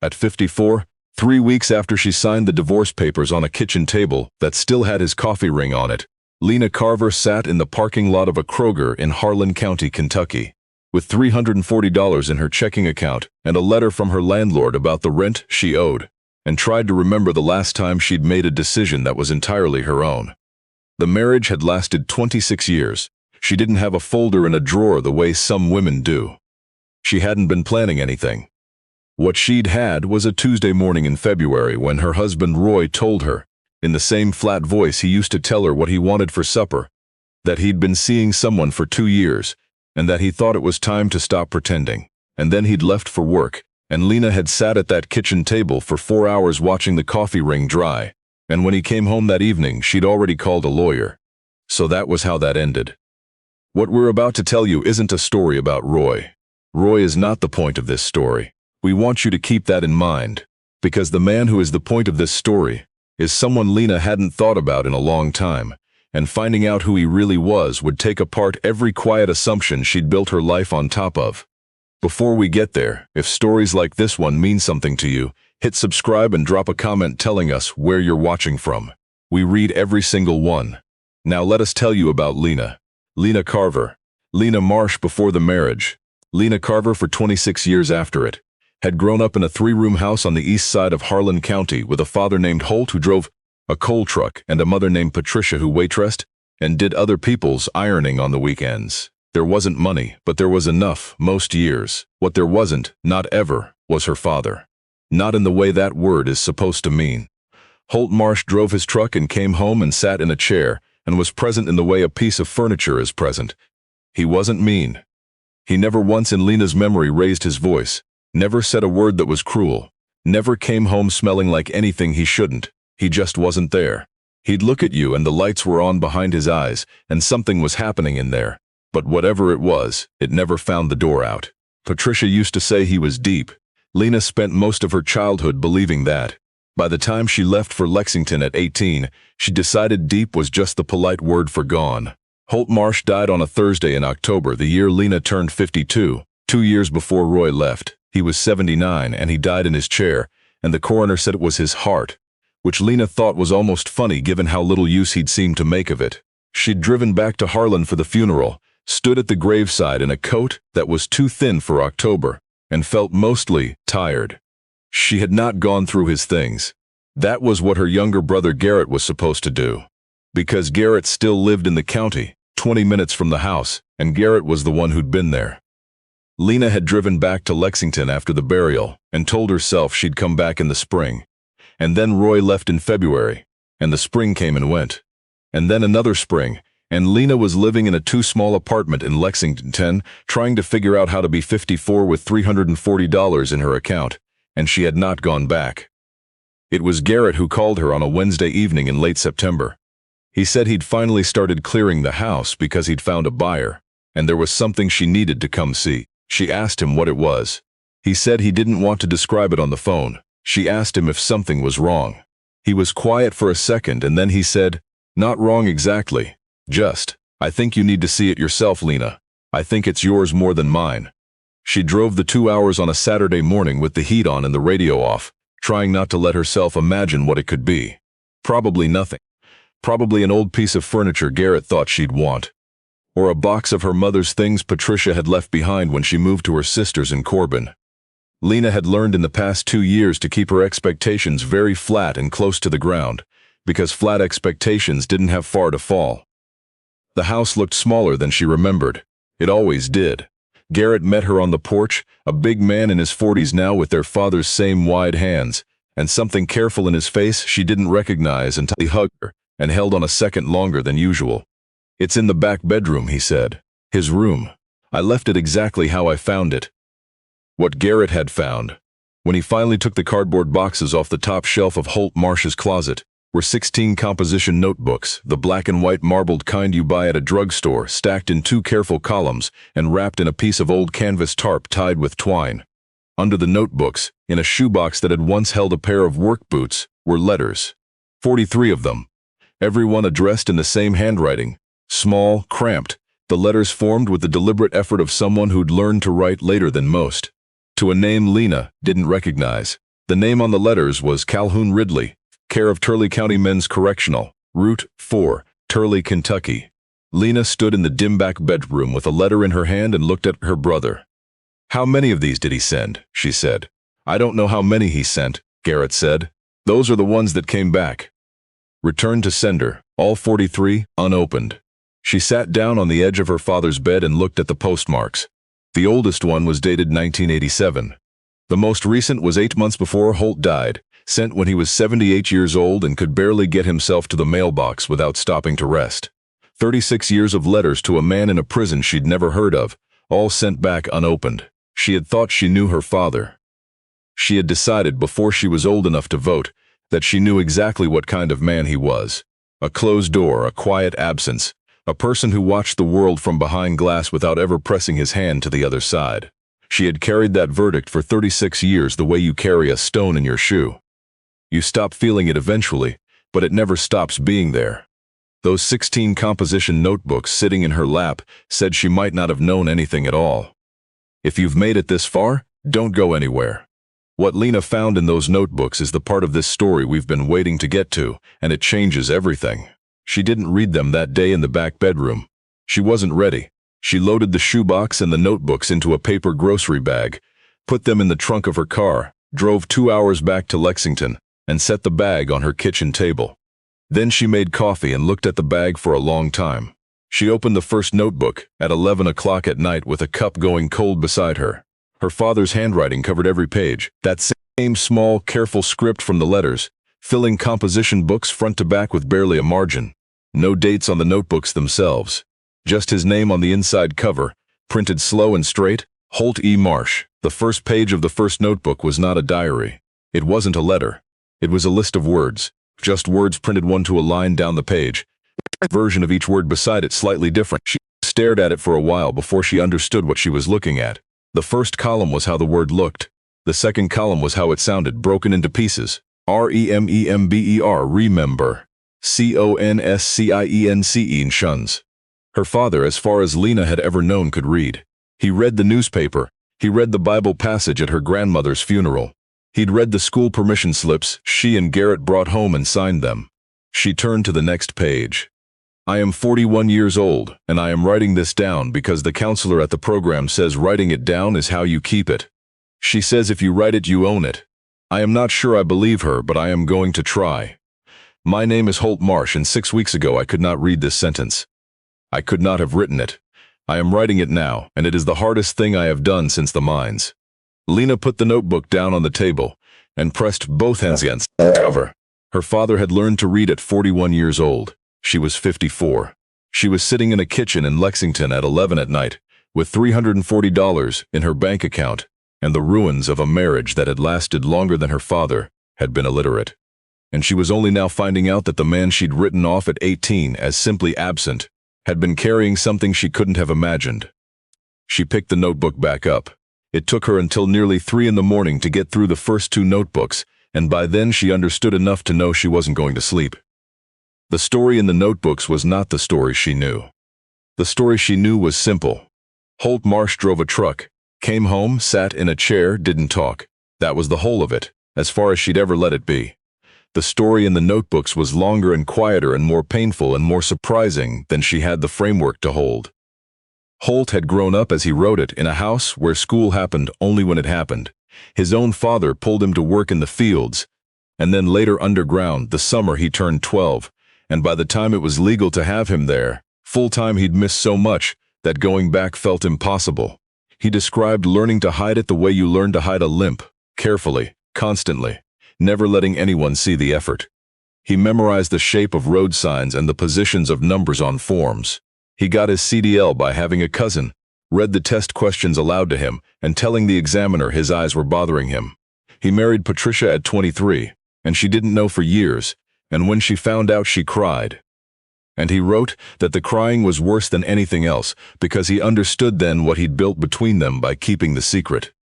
At 54, 3 weeks after she signed the divorce papers on a kitchen table that still had his coffee ring on it, Lena Carver sat in the parking lot of a Kroger in Harlan County, Kentucky, with $340 in her checking account and a letter from her landlord about the rent she owed, and tried to remember the last time she'd made a decision that was entirely her own. The marriage had lasted 26 years. She didn't have a folder in a drawer the way some women do. She hadn't been planning anything. What she'd had was a Tuesday morning in February when her husband Roy told her, in the same flat voice he used to tell her what he wanted for supper, that he'd been seeing someone for 2 years, and that he thought it was time to stop pretending. And then he'd left for work, and Lena had sat at that kitchen table for 4 hours watching the coffee ring dry, and when he came home that evening she'd already called a lawyer. So that was how that ended. What we're about to tell you isn't a story about Roy. Roy is not the point of this story. We want you to keep that in mind, because the man who is the point of this story is someone Lena hadn't thought about in a long time, and finding out who he really was would take apart every quiet assumption she'd built her life on top of. Before we get there, if stories like this one mean something to you, hit subscribe and drop a comment telling us where you're watching from. We read every single one. Now let us tell you about Lena. Lena Carver. Lena Marsh before the marriage. Lena Carver for 26 years after it. Had grown up in a 3-room house on the east side of Harlan County with a father named Holt who drove a coal truck and a mother named Patricia who waitressed and did other people's ironing on the weekends. There wasn't money, but there was enough most years. What there wasn't, not ever, was her father. Not in the way that word is supposed to mean. Holt Marsh drove his truck and came home and sat in a chair and was present in the way a piece of furniture is present. He wasn't mean. He never once in Lena's memory raised his voice, never said a word that was cruel, never came home smelling like anything he shouldn't. He just wasn't there. He'd look at you and the lights were on behind his eyes and something was happening in there. But whatever it was, it never found the door out. Patricia used to say he was deep. Lena spent most of her childhood believing that. By the time she left for Lexington at 18, she decided deep was just the polite word for gone. Holt Marsh died on a Thursday in October, the year Lena turned 52, 2 years before Roy left. He was 79 and he died in his chair, and the coroner said it was his heart, which Lena thought was almost funny given how little use he'd seemed to make of it. She'd driven back to Harlan for the funeral, stood at the graveside in a coat that was too thin for October, and felt mostly tired. She had not gone through his things. That was what her younger brother Garrett was supposed to do. Because Garrett still lived in the county, 20 minutes from the house, and Garrett was the one who'd been there. Lena had driven back to Lexington after the burial and told herself she'd come back in the spring. And then Roy left in February, and the spring came and went. And then another spring, and Lena was living in a too-small apartment in Lexington, trying to figure out how to be 54 with $340 in her account, and she had not gone back. It was Garrett who called her on a Wednesday evening in late September. He said he'd finally started clearing the house because he'd found a buyer, and there was something she needed to come see. She asked him what it was. He said he didn't want to describe it on the phone. She asked him if something was wrong. He was quiet for a second and then he said, "Not wrong exactly. Just, I think you need to see it yourself, Lena. I think it's yours more than mine." She drove the 2 hours on a Saturday morning with the heat on and the radio off, trying not to let herself imagine what it could be. Probably nothing. Probably an old piece of furniture Garrett thought she'd want. Or a box of her mother's things Patricia had left behind when she moved to her sister's in Corbin. Lena had learned in the past 2 years to keep her expectations very flat and close to the ground, because flat expectations didn't have far to fall. The house looked smaller than she remembered. It always did. Garrett met her on the porch, a big man in his 40s now with their father's same wide hands, and something careful in his face she didn't recognize until he hugged her and held on a second longer than usual. "It's in the back bedroom," he said. "His room. I left it exactly how I found it." What Garrett had found, when he finally took the cardboard boxes off the top shelf of Holt Marsh's closet, were 16 composition notebooks, the black and white marbled kind you buy at a drugstore, stacked in 2 careful columns and wrapped in a piece of old canvas tarp tied with twine. Under the notebooks, in a shoebox that had once held a pair of work boots, were letters. 43 of them. Every one addressed in the same handwriting. Small, cramped, the letters formed with the deliberate effort of someone who'd learned to write later than most. To a name Lena didn't recognize. The name on the letters was Calhoun Ridley, care of Turley County Men's Correctional, Route 4, Turley, Kentucky. Lena stood in the dim-back bedroom with a letter in her hand and looked at her brother. "How many of these did he send?" she said. "I don't know how many he sent," Garrett said. "Those are the ones that came back. Return to sender, all 43, unopened." She sat down on the edge of her father's bed and looked at the postmarks. The oldest one was dated 1987. The most recent was 8 months before Holt died, sent when he was 78 years old and could barely get himself to the mailbox without stopping to rest. 36 years of letters to a man in a prison she'd never heard of, all sent back unopened. She had thought she knew her father. She had decided before she was old enough to vote that she knew exactly what kind of man he was. A closed door, a quiet absence, a person who watched the world from behind glass without ever pressing his hand to the other side. She had carried that verdict for 36 years the way you carry a stone in your shoe. You stop feeling it eventually, but it never stops being there. Those 16 composition notebooks sitting in her lap said she might not have known anything at all. If you've made it this far, don't go anywhere. What Lena found in those notebooks is the part of this story we've been waiting to get to, and it changes everything. She didn't read them that day in the back bedroom. She wasn't ready. She loaded the shoebox and the notebooks into a paper grocery bag, put them in the trunk of her car, drove 2 hours back to Lexington, and set the bag on her kitchen table. Then she made coffee and looked at the bag for a long time. She opened the first notebook at 11 o'clock at night with a cup going cold beside her. Her father's handwriting covered every page, that same small, careful script from the letters, filling composition books front to back with barely a margin. No dates on the notebooks themselves. Just his name on the inside cover, printed slow and straight, Holt E. Marsh. The first page of the first notebook was not a diary. It wasn't a letter. It was a list of words. Just words printed one to a line down the page. A version of each word beside it slightly different. She stared at it for a while before she understood what she was looking at. The first column was how the word looked. The second column was how it sounded, broken into pieces. R-E-M-E-M-B-E-R, remember. C-O-N-S-C-I-E-N-C-E, shuns. Her father, as far as Lena had ever known, could read. He read the newspaper. He read the Bible passage at her grandmother's funeral. He'd read the school permission slips she and Garrett brought home and signed them. She turned to the next page. "I am 41 years old, and I am writing this down because the counselor at the program says writing it down is how you keep it. She says if you write it, you own it. I am not sure I believe her, but I am going to try. My name is Holt Marsh, and 6 weeks ago I could not read this sentence. I could not have written it. I am writing it now, and it is the hardest thing I have done since the mines." Lena put the notebook down on the table and pressed both hands against the cover. Her father had learned to read at 41 years old. She was 54. She was sitting in a kitchen in Lexington at 11 at night, with $340 in her bank account, and the ruins of a marriage that had lasted longer than her father had been illiterate. And she was only now finding out that the man she'd written off at 18 as simply absent had been carrying something she couldn't have imagined. She picked the notebook back up. It took her until nearly 3 in the morning to get through the first 2 notebooks, and by then she understood enough to know she wasn't going to sleep. The story in the notebooks was not the story she knew. The story she knew was simple. Holt Marsh drove a truck, came home, sat in a chair, didn't talk. That was the whole of it, as far as she'd ever let it be. The story in the notebooks was longer and quieter and more painful and more surprising than she had the framework to hold. Holt had grown up, as he wrote it, in a house where school happened only when it happened. His own father pulled him to work in the fields, and then later underground the summer he turned 12, and by the time it was legal to have him there, full-time, he'd missed so much that going back felt impossible. He described learning to hide it the way you learn to hide a limp, carefully, constantly, never letting anyone see the effort. He memorized the shape of road signs and the positions of numbers on forms. He got his CDL by having a cousin, read the test questions aloud to him, and telling the examiner his eyes were bothering him. He married Patricia at 23, and she didn't know for years, and when she found out she cried. And he wrote that the crying was worse than anything else because he understood then what he'd built between them by keeping the secret.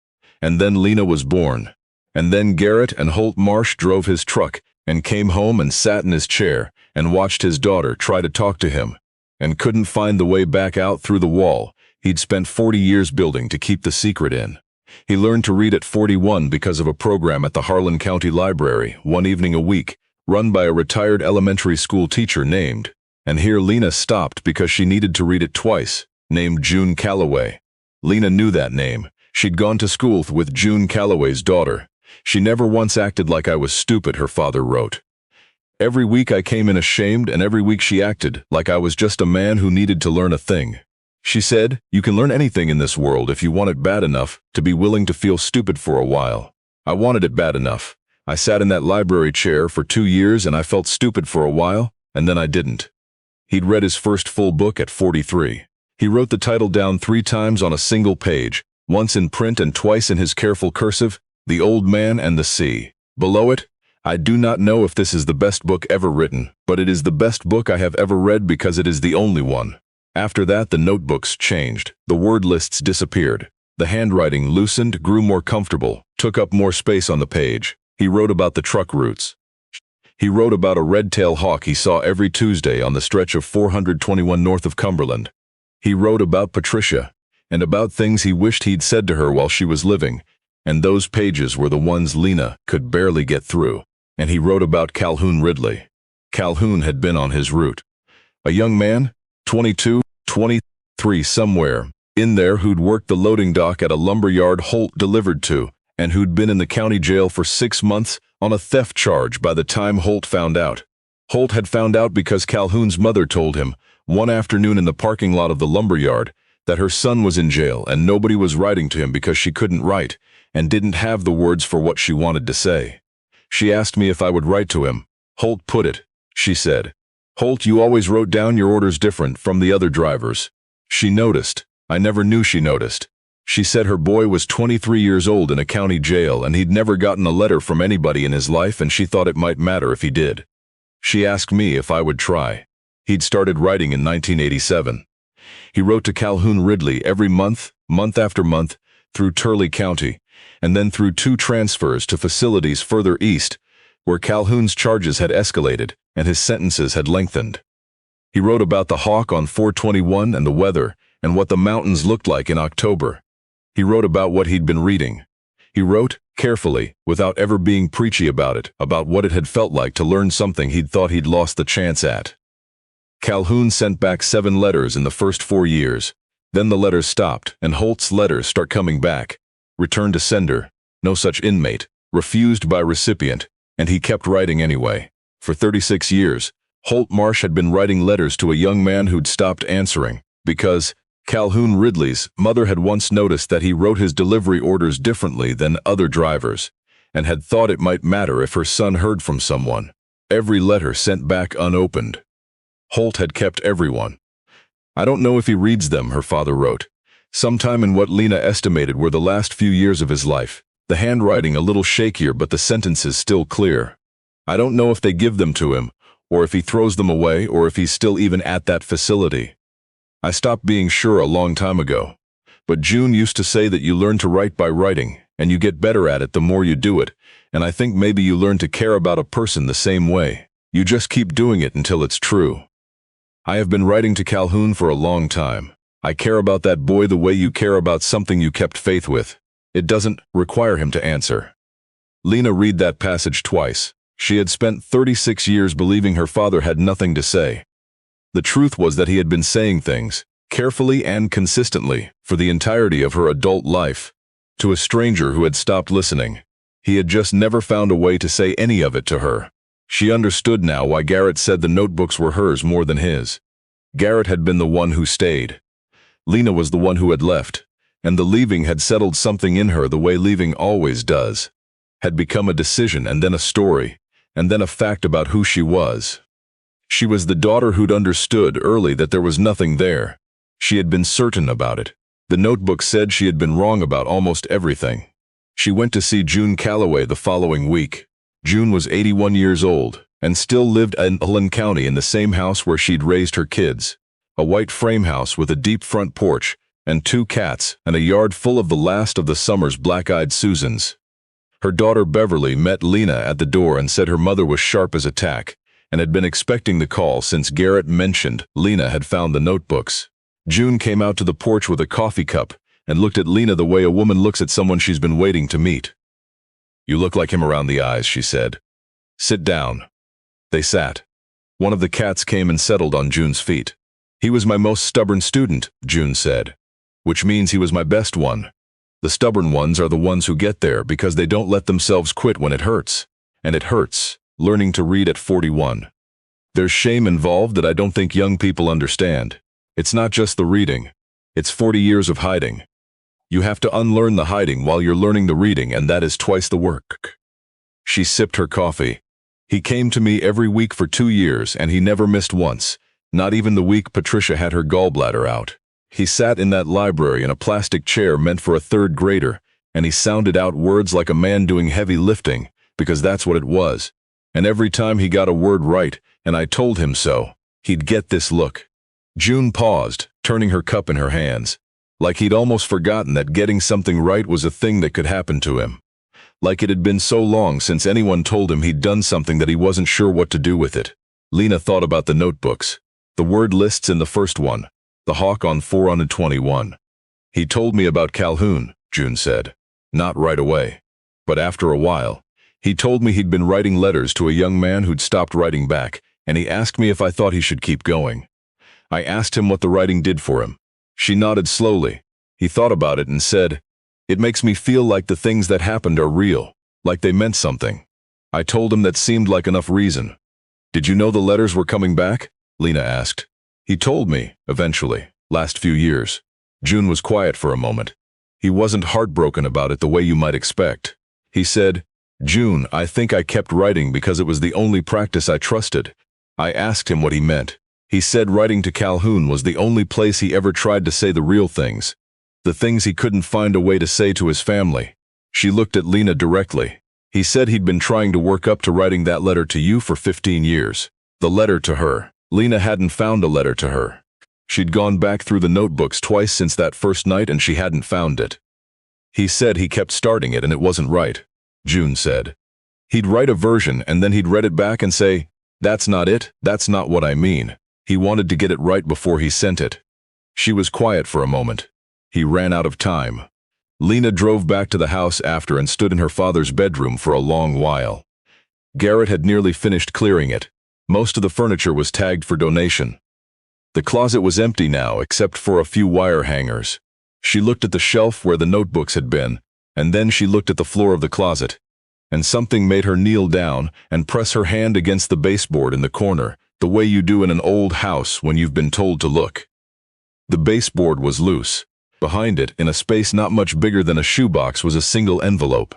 And then Lena was born. And then Garrett and Holt Marsh drove his truck and came home and sat in his chair and watched his daughter try to talk to him and couldn't find the way back out through the wall he'd spent 40 years building to keep the secret in. He learned to read at 41 because of a program at the Harlan County Library, one evening a week, run by a retired elementary school teacher named, and here Lena stopped because she needed to read it twice, named June Calloway. Lena knew that name. She'd gone to school with June Calloway's daughter. She never once acted like I was stupid, her father wrote. Every week I came in ashamed, and every week she acted like I was just a man who needed to learn a thing. She said, "You can learn anything in this world if you want it bad enough to be willing to feel stupid for a while." I wanted it bad enough. I sat in that library chair for 2 years and I felt stupid for a while, and then I didn't. He'd read his first full book at 43. He wrote the title down 3 times on a single page, once in print and twice in his careful cursive, "The Old Man and the Sea." Below it, "I do not know if this is the best book ever written, but it is the best book I have ever read because it is the only one." After that, the notebooks changed. The word lists disappeared. The handwriting loosened, grew more comfortable, took up more space on the page. He wrote about the truck routes. He wrote about a red-tailed hawk he saw every Tuesday on the stretch of 421 north of Cumberland. He wrote about Patricia, and about things he wished he'd said to her while she was living, and those pages were the ones Lena could barely get through. And he wrote about Calhoun Ridley. Calhoun had been on his route. A young man, 22, 23 somewhere, in there who'd worked the loading dock at a lumber yard Holt delivered to, and who'd been in the county jail for 6 months on a theft charge by the time Holt found out. Holt had found out because Calhoun's mother told him, one afternoon in the parking lot of the lumber yard, that her son was in jail and nobody was writing to him because she couldn't write and didn't have the words for what she wanted to say. She asked me if I would write to him. "Holt put it," she said. "Holt, you always wrote down your orders different from the other drivers." She noticed. I never knew she noticed. She said her boy was 23 years old in a county jail and he'd never gotten a letter from anybody in his life, and she thought it might matter if he did. She asked me if I would try. He'd started writing in 1987. He wrote to Calhoun Ridley every month, month after month, through Turley County, and then through 2 transfers to facilities further east, where Calhoun's charges had escalated and his sentences had lengthened. He wrote about the hawk on 421 and the weather and what the mountains looked like in October. He wrote about what he'd been reading. He wrote, carefully, without ever being preachy about it, about what it had felt like to learn something he'd thought he'd lost the chance at. Calhoun sent back 7 letters in the first 4 years. Then the letters stopped, and Holt's letters start coming back. Return to sender, no such inmate, refused by recipient, and he kept writing anyway. For 36 years, Holt Marsh had been writing letters to a young man who'd stopped answering, because Calhoun Ridley's mother had once noticed that he wrote his delivery orders differently than other drivers, and had thought it might matter if her son heard from someone. Every letter sent back unopened. Holt had kept everyone. "I don't know if he reads them," her father wrote. Sometime in what Lena estimated were the last few years of his life, the handwriting a little shakier but the sentences still clear. "I don't know if they give them to him, or if he throws them away, or if he's still even at that facility. I stopped being sure a long time ago. But June used to say that you learn to write by writing, and you get better at it the more you do it, and I think maybe you learn to care about a person the same way. You just keep doing it until it's true. I have been writing to Calhoun for a long time. I care about that boy the way you care about something you kept faith with. It doesn't require him to answer." Lena read that passage twice. She had spent 36 years believing her father had nothing to say. The truth was that he had been saying things, carefully and consistently, for the entirety of her adult life, to a stranger who had stopped listening. He had just never found a way to say any of it to her. She understood now why Garrett said the notebooks were hers more than his. Garrett had been the one who stayed. Lena was the one who had left, and the leaving had settled something in her the way leaving always does. Had become a decision and then a story, and then a fact about who she was. She was the daughter who'd understood early that there was nothing there. She had been certain about it. The notebook said she had been wrong about almost everything. She went to see June Calloway the following week. June was 81 years old, and still lived in Harlan County in the same house where she'd raised her kids. A white frame house with a deep front porch, and 2 cats, and a yard full of the last of the summer's black-eyed Susans. Her daughter Beverly met Lena at the door and said her mother was sharp as a tack, and had been expecting the call since Garrett mentioned Lena had found the notebooks. June came out to the porch with a coffee cup and looked at Lena the way a woman looks at someone she's been waiting to meet. "You look like him around the eyes," she said. "Sit down." They sat. One of the cats came and settled on June's feet. "He was my most stubborn student," June said. "Which means he was my best one. The stubborn ones are the ones who get there because they don't let themselves quit when it hurts. And it hurts, learning to read at 41. There's shame involved that I don't think young people understand. It's not just the reading. It's 40 years of hiding. You have to unlearn the hiding while you're learning the reading, and that is twice the work." She sipped her coffee. "He came to me every week for 2 years, and he never missed once, not even the week Patricia had her gallbladder out. He sat in that library in a plastic chair meant for a third grader, and he sounded out words like a man doing heavy lifting, because that's what it was. And every time he got a word right, and I told him so, he'd get this look." June paused, turning her cup in her hands, like he'd almost forgotten that getting something right was a thing that could happen to him. Like it had been so long since anyone told him he'd done something that he wasn't sure what to do with it. Lena thought about the notebooks, the word lists in the first one, the hawk on 421. "He told me about Calhoun," June said. "Not right away. But after a while, he told me he'd been writing letters to a young man who'd stopped writing back, and he asked me if I thought he should keep going. I asked him what the writing did for him. She nodded slowly. He thought about it and said, 'It makes me feel like the things that happened are real, like they meant something.' I told him that seemed like enough reason." "Did you know the letters were coming back?" Lena asked. "He told me, eventually, last few years." June was quiet for a moment. "He wasn't heartbroken about it the way you might expect. He said, 'June, I think I kept writing because it was the only practice I trusted.' I asked him what he meant. He said writing to Calhoun was the only place he ever tried to say the real things, the things he couldn't find a way to say to his family." She looked at Lena directly. "He said he'd been trying to work up to writing that letter to you for 15 years. The letter to her. Lena hadn't found a letter to her. She'd gone back through the notebooks twice since that first night and she hadn't found it. He said he kept starting it and it wasn't right," June said. "He'd write a version and then he'd read it back and say, 'That's not it, that's not what I mean.' He wanted to get it right before he sent it." She was quiet for a moment. "He ran out of time." Lena drove back to the house after and stood in her father's bedroom for a long while. Garrett had nearly finished clearing it. Most of the furniture was tagged for donation. The closet was empty now except for a few wire hangers. She looked at the shelf where the notebooks had been, and then she looked at the floor of the closet. And something made her kneel down and press her hand against the baseboard in the corner, the way you do in an old house when you've been told to look. The baseboard was loose. Behind it, in a space not much bigger than a shoebox, was a single envelope.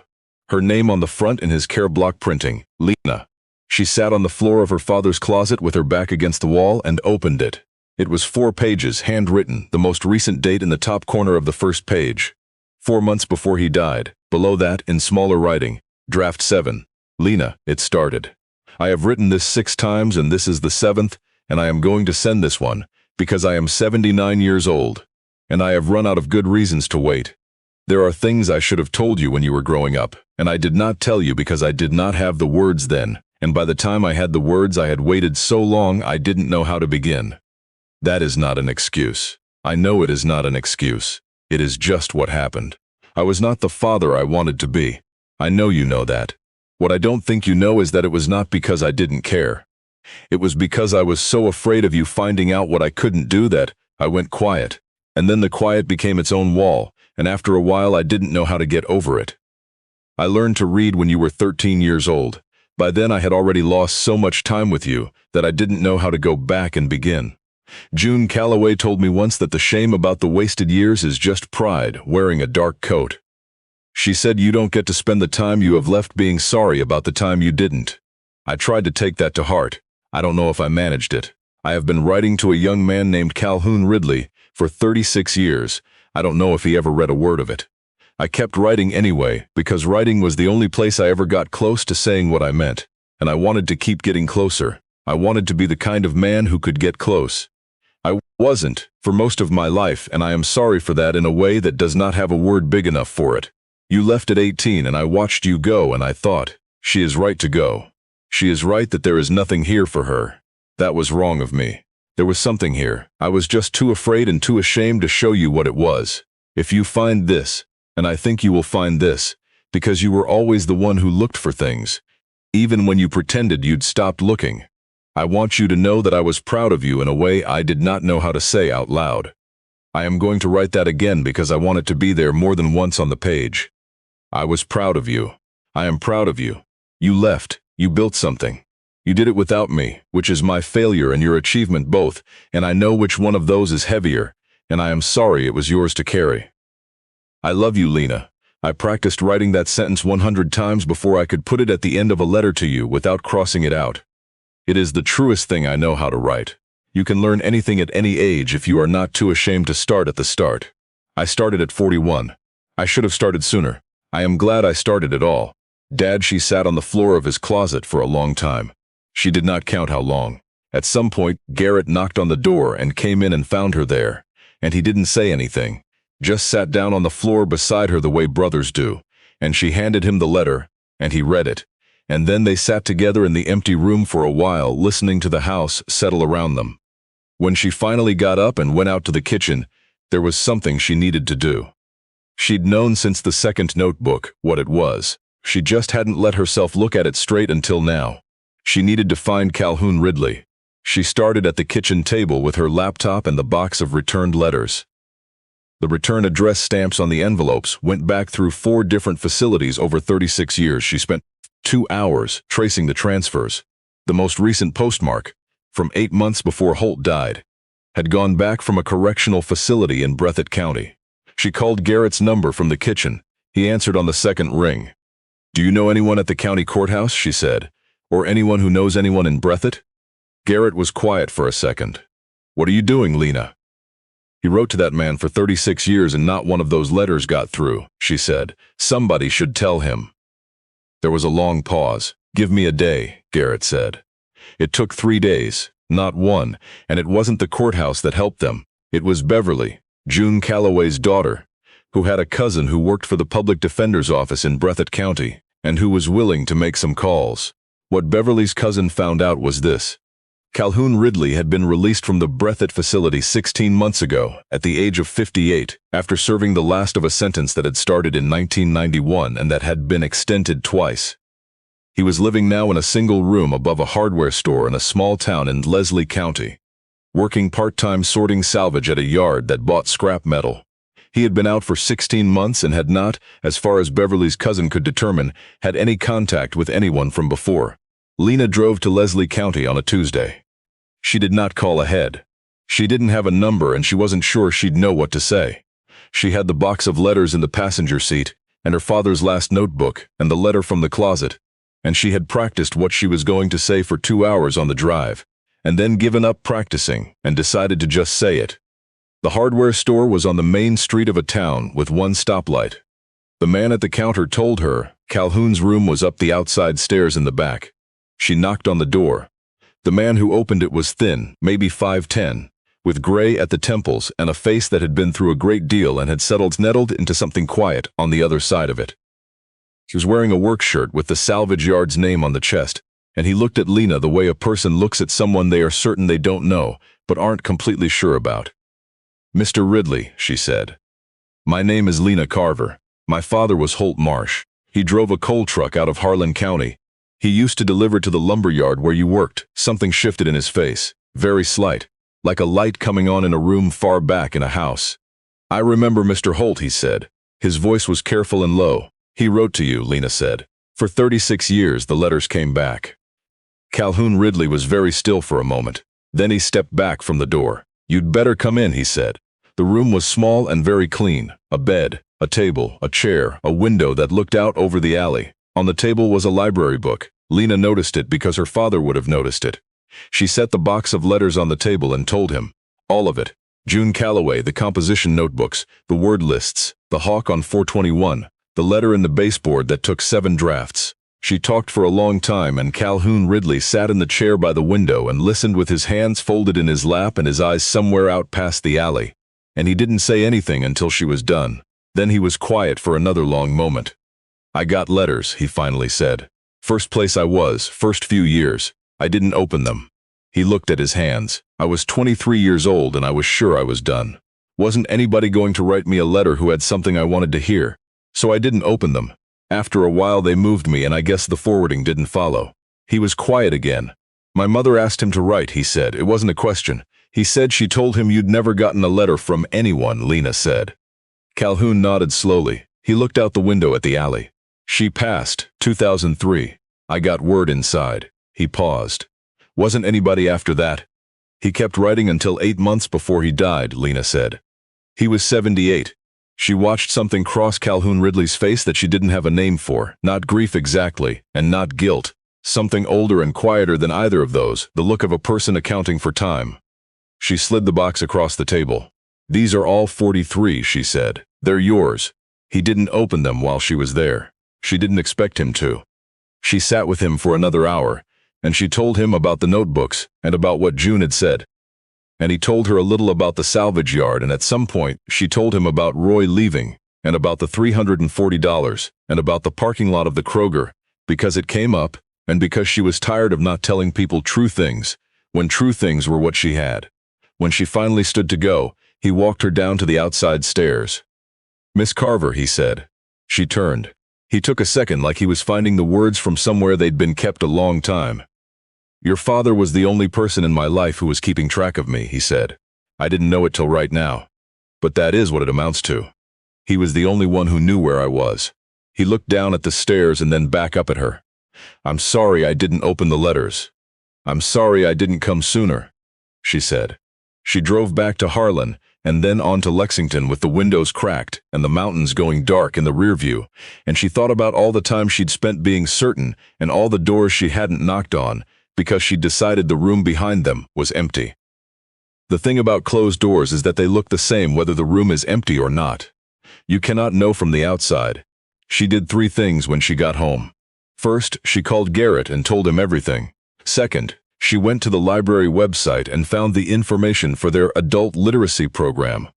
Her name on the front in his care block printing, Lena. She sat on the floor of her father's closet with her back against the wall and opened it. It was 4 pages, handwritten, the most recent date in the top corner of the first page. 4 months before he died. Below that, in smaller writing, Draft 7. Lena, it started. I have written this 6 times and this is the 7th, and I am going to send this one, because I am 79 years old, and I have run out of good reasons to wait. There are things I should have told you when you were growing up, and I did not tell you because I did not have the words then, and by the time I had the words I had waited so long I didn't know how to begin. That is not an excuse. I know it is not an excuse. It is just what happened. I was not the father I wanted to be. I know you know that. What I don't think you know is that it was not because I didn't care. It was because I was so afraid of you finding out what I couldn't do that I went quiet, and then the quiet became its own wall, and after a while I didn't know how to get over it. I learned to read when you were 13 years old. By then I had already lost so much time with you that I didn't know how to go back and begin. June Calloway told me once that the shame about the wasted years is just pride wearing a dark coat. She said you don't get to spend the time you have left being sorry about the time you didn't. I tried to take that to heart. I don't know if I managed it. I have been writing to a young man named Calhoun Ridley for 36 years. I don't know if he ever read a word of it. I kept writing anyway, because writing was the only place I ever got close to saying what I meant, and I wanted to keep getting closer. I wanted to be the kind of man who could get close. I wasn't, for most of my life, and I am sorry for that in a way that does not have a word big enough for it. You left at 18 and I watched you go and I thought, she is right to go. She is right that there is nothing here for her. That was wrong of me. There was something here. I was just too afraid and too ashamed to show you what it was. If you find this, and I think you will find this, because you were always the one who looked for things, even when you pretended you'd stopped looking. I want you to know that I was proud of you in a way I did not know how to say out loud. I am going to write that again because I want it to be there more than once on the page. I was proud of you. I am proud of you. You left. You built something. You did it without me, which is my failure and your achievement both, and I know which one of those is heavier, and I am sorry it was yours to carry. I love you, Lena. I practiced writing that sentence 100 times before I could put it at the end of a letter to you without crossing it out. It is the truest thing I know how to write. You can learn anything at any age if you are not too ashamed to start at the start. I started at 41. I should have started sooner. I am glad I started at all. Dad, she sat on the floor of his closet for a long time. She did not count how long. At some point, Garrett knocked on the door and came in and found her there. And he didn't say anything, just sat down on the floor beside her the way brothers do. And she handed him the letter, and he read it. And then they sat together in the empty room for a while, listening to the house settle around them. When she finally got up and went out to the kitchen, there was something she needed to do. She'd known since the second notebook what it was. She just hadn't let herself look at it straight until now. She needed to find Calhoun Ridley. She started at the kitchen table with her laptop and the box of returned letters. The return address stamps on the envelopes went back through 4 different facilities over 36 years. She spent 2 hours tracing the transfers. The most recent postmark, from 8 months before Holt died, had gone back from a correctional facility in Breathitt County. She called Garrett's number from the kitchen. He answered on the second ring. "Do you know anyone at the county courthouse?" she said. "Or anyone who knows anyone in Breathitt?" Garrett was quiet for a second. "What are you doing, Lena?" "He wrote to that man for 36 years and not one of those letters got through," she said. "Somebody should tell him." There was a long pause. "Give me a day," Garrett said. It took 3 days, not one, and it wasn't the courthouse that helped them. It was Beverly, June Calloway's daughter, who had a cousin who worked for the public defender's office in Breathitt County, and who was willing to make some calls. What Beverly's cousin found out was this. Calhoun Ridley had been released from the Breathitt facility 16 months ago, at the age of 58, after serving the last of a sentence that had started in 1991 and that had been extended twice. He was living now in a single room above a hardware store in a small town in Leslie County, working part-time sorting salvage at a yard that bought scrap metal. He had been out for 16 months and had not, as far as Beverly's cousin could determine, had any contact with anyone from before. Lena drove to Leslie County on a Tuesday. She did not call ahead. She didn't have a number and she wasn't sure she'd know what to say. She had the box of letters in the passenger seat, and her father's last notebook, and the letter from the closet, and she had practiced what she was going to say for 2 hours on the drive, and then given up practicing and decided to just say it. The hardware store was on the main street of a town with one stoplight. The man at the counter told her Calhoun's room was up the outside stairs in the back. She knocked on the door. The man who opened it was thin, maybe 5'10", with gray at the temples and a face that had been through a great deal and had nettled into something quiet on the other side of it. She was wearing a work shirt with the salvage yard's name on the chest, and he looked at Lena the way a person looks at someone they are certain they don't know, but aren't completely sure about. "Mr. Ridley," she said. "My name is Lena Carver. My father was Holt Marsh. He drove a coal truck out of Harlan County. He used to deliver to the lumber yard where you worked." Something shifted in his face, very slight, like a light coming on in a room far back in a house. "I remember Mr. Holt," he said. His voice was careful and low. "He wrote to you," Lena said. "For 36 years the letters came back." Calhoun Ridley was very still for a moment. Then he stepped back from the door. "You'd better come in," he said. The room was small and very clean. A bed, a table, a chair, a window that looked out over the alley. On the table was a library book. Lena noticed it because her father would have noticed it. She set the box of letters on the table and told him. All of it. June Calloway, the composition notebooks, the word lists, the hawk on 421, the letter in the baseboard that took 7 drafts. She talked for a long time, and Calhoun Ridley sat in the chair by the window and listened with his hands folded in his lap and his eyes somewhere out past the alley. And he didn't say anything until she was done. Then he was quiet for another long moment. "I got letters," he finally said. "First place I was, first few years. I didn't open them." He looked at his hands. "I was 23 years old and I was sure I was done. Wasn't anybody going to write me a letter who had something I wanted to hear? So I didn't open them. After a while they moved me and I guess the forwarding didn't follow. He was quiet again. My mother asked him to write, he said. It wasn't a question. He said she told him you'd never gotten a letter from anyone, Lena said. Calhoun nodded slowly. He looked out the window at the alley. She passed, 2003. I got word inside. He paused. Wasn't anybody after that? He kept writing until 8 months before he died, Lena said. He was 78. She watched something cross Calhoun Ridley's face that she didn't have a name for, not grief exactly, and not guilt. Something older and quieter than either of those, the look of a person accounting for time. She slid the box across the table. These are all 43, she said. They're yours. He didn't open them while she was there. She didn't expect him to. She sat with him for another hour, and she told him about the notebooks and about what June had said. And he told her a little about the salvage yard, and at some point she told him about Roy leaving, and about the $340, and about the parking lot of the Kroger, because it came up, and because she was tired of not telling people true things, when true things were what she had. When she finally stood to go, he walked her down to the outside stairs. "Miss Carver," he said. She turned. He took a second, like he was finding the words from somewhere they'd been kept a long time. "Your father was the only person in my life who was keeping track of me," he said. "I didn't know it till right now. But that is what it amounts to. He was the only one who knew where I was." He looked down at the stairs and then back up at her. "I'm sorry I didn't open the letters. I'm sorry I didn't come sooner," she said. She drove back to Harlan and then on to Lexington with the windows cracked and the mountains going dark in the rear view, and she thought about all the time she'd spent being certain and all the doors she hadn't knocked on, because she'd decided the room behind them was empty. The thing about closed doors is that they look the same whether the room is empty or not. You cannot know from the outside. She did 3 things when she got home. First, she called Garrett and told him everything. Second, she went to the library website and found the information for their adult literacy program.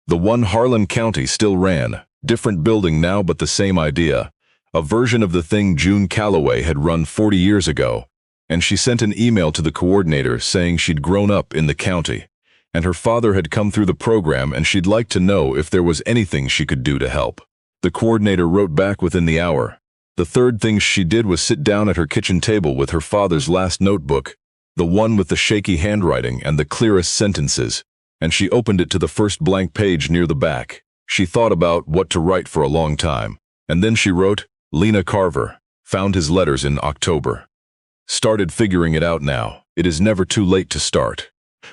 The one Harlan County still ran, different building now but the same idea, a version of the thing June Calloway had run 40 years ago. And she sent an email to the coordinator saying she'd grown up in the county, and her father had come through the program and she'd like to know if there was anything she could do to help. The coordinator wrote back within the hour. The third thing she did was sit down at her kitchen table with her father's last notebook, the one with the shaky handwriting and the clearest sentences, and she opened it to the first blank page near the back. She thought about what to write for a long time, and then she wrote, "Lena Carver, found his letters in October. Started figuring it out now. It is never too late to start."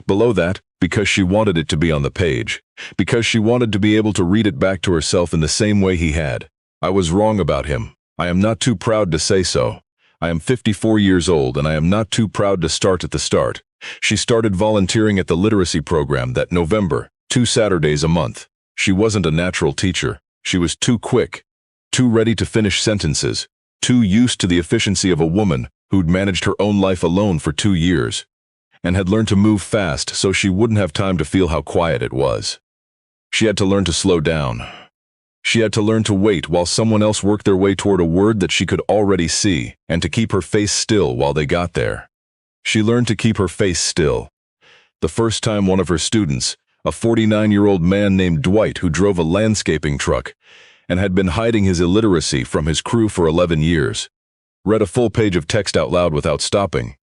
Below that, because she wanted it to be on the page, because she wanted to be able to read it back to herself in the same way he had. "I was wrong about him. I am not too proud to say so. I am 54 years old and I am not too proud to start at the start." She started volunteering at the literacy program that November, 2 Saturdays a month. She wasn't a natural teacher. She was too quick, too ready to finish sentences, too used to the efficiency of a woman who'd managed her own life alone for 2 years, and had learned to move fast so she wouldn't have time to feel how quiet it was. She had to learn to slow down. She had to learn to wait while someone else worked their way toward a word that she could already see, and to keep her face still while they got there. She learned to keep her face still. The first time one of her students, a 49-year-old man named Dwight who drove a landscaping truck and had been hiding his illiteracy from his crew for 11 years, read a full page of text out loud without stopping.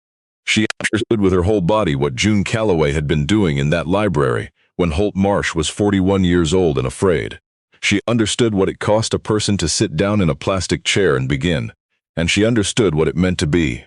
She understood with her whole body what June Calloway had been doing in that library when Holt Marsh was 41 years old and afraid. She understood what it cost a person to sit down in a plastic chair and begin, and she understood what it meant to be.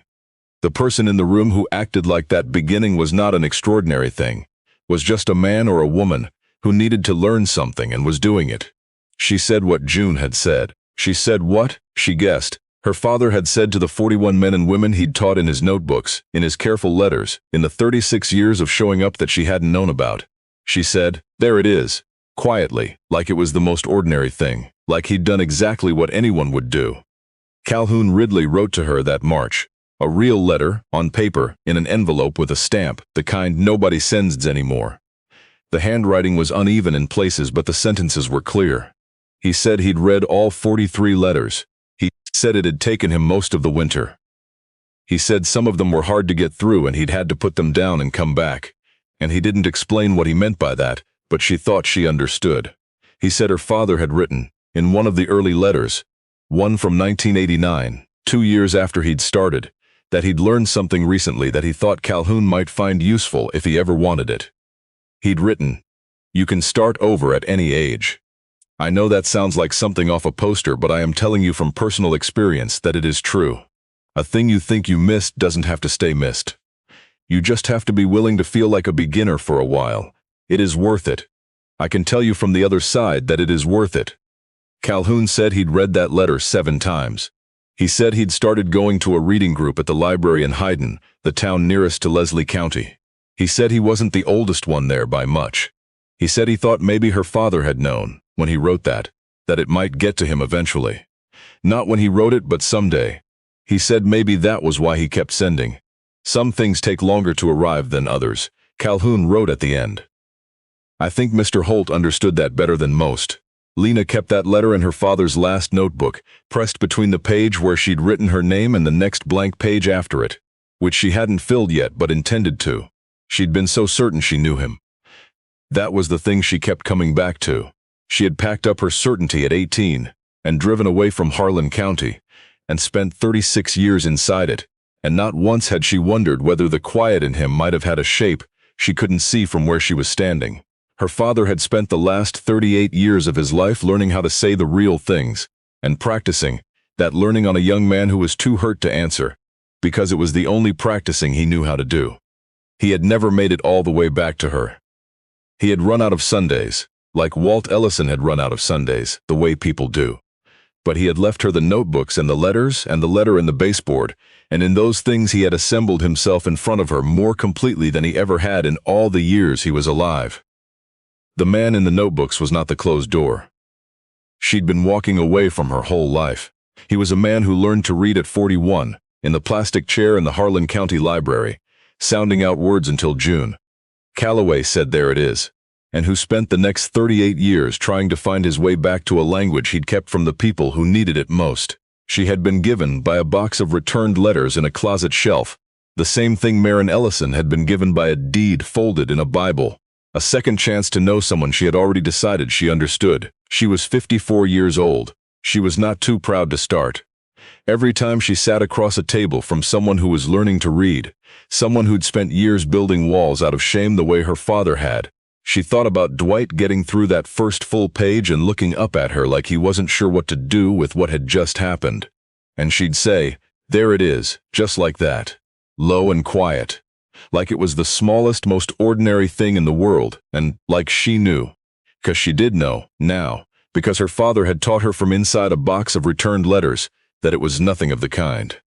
The person in the room who acted like that beginning was not an extraordinary thing, was just a man or a woman who needed to learn something and was doing it. She said what June had said. She said what, she guessed, her father had said to the 41 men and women he'd taught in his notebooks, in his careful letters, in the 36 years of showing up that she hadn't known about. She said, "There it is," quietly, like it was the most ordinary thing, like he'd done exactly what anyone would do. Calhoun Ridley wrote to her that March, a real letter, on paper, in an envelope with a stamp, the kind nobody sends anymore. The handwriting was uneven in places, but the sentences were clear. He said he'd read all 43 letters. He said it had taken him most of the winter. He said some of them were hard to get through and he'd had to put them down and come back. And he didn't explain what he meant by that, but she thought she understood. He said her father had written, in one of the early letters, one from 1989, 2 years after he'd started, that he'd learned something recently that he thought Calhoun might find useful if he ever wanted it. He'd written, "You can start over at any age." I know that sounds like something off a poster, but I am telling you from personal experience that it is true. A thing you think you missed doesn't have to stay missed. You just have to be willing to feel like a beginner for a while. It is worth it. I can tell you from the other side that it is worth it. Calhoun said he'd read that letter 7 times. He said he'd started going to a reading group at the library in Hyden, the town nearest to Leslie County. He said he wasn't the oldest one there by much. He said he thought maybe her father had known, when he wrote that it might get to him eventually. Not when he wrote it, but someday. He said maybe that was why he kept sending. Some things take longer to arrive than others, Calhoun wrote at the end. I think Mr. Holt understood that better than most. Lena kept that letter in her father's last notebook, pressed between the page where she'd written her name and the next blank page after it, which she hadn't filled yet but intended to. She'd been so certain she knew him. That was the thing she kept coming back to. She had packed up her certainty at 18 and driven away from Harlan County and spent 36 years inside it, and not once had she wondered whether the quiet in him might have had a shape she couldn't see from where she was standing. Her father had spent the last 38 years of his life learning how to say the real things and practicing that learning on a young man who was too hurt to answer, because it was the only practicing he knew how to do. He had never made it all the way back to her. He had run out of Sundays, like Walt Ellison had run out of Sundays, the way people do. But he had left her the notebooks and the letters and the letter in the baseboard, and in those things he had assembled himself in front of her more completely than he ever had in all the years he was alive. The man in the notebooks was not the closed door. She'd been walking away from her whole life. He was a man who learned to read at 41, in the plastic chair in the Harlan County Library, sounding out words until June. Calloway said there it is, and who spent the next 38 years trying to find his way back to a language he'd kept from the people who needed it most. She had been given by a box of returned letters in a closet shelf, the same thing Marin Ellison had been given by a deed folded in a Bible. A second chance to know someone she had already decided she understood. She was 54 years old. She was not too proud to start. Every time she sat across a table from someone who was learning to read, someone who'd spent years building walls out of shame the way her father had, she thought about Dwight getting through that first full page and looking up at her like he wasn't sure what to do with what had just happened. And she'd say, "There it is, just like that, low and quiet. Like it was the smallest, most ordinary thing in the world, and like she knew. 'Cause she did know, now, because her father had taught her from inside a box of returned letters, that it was nothing of the kind.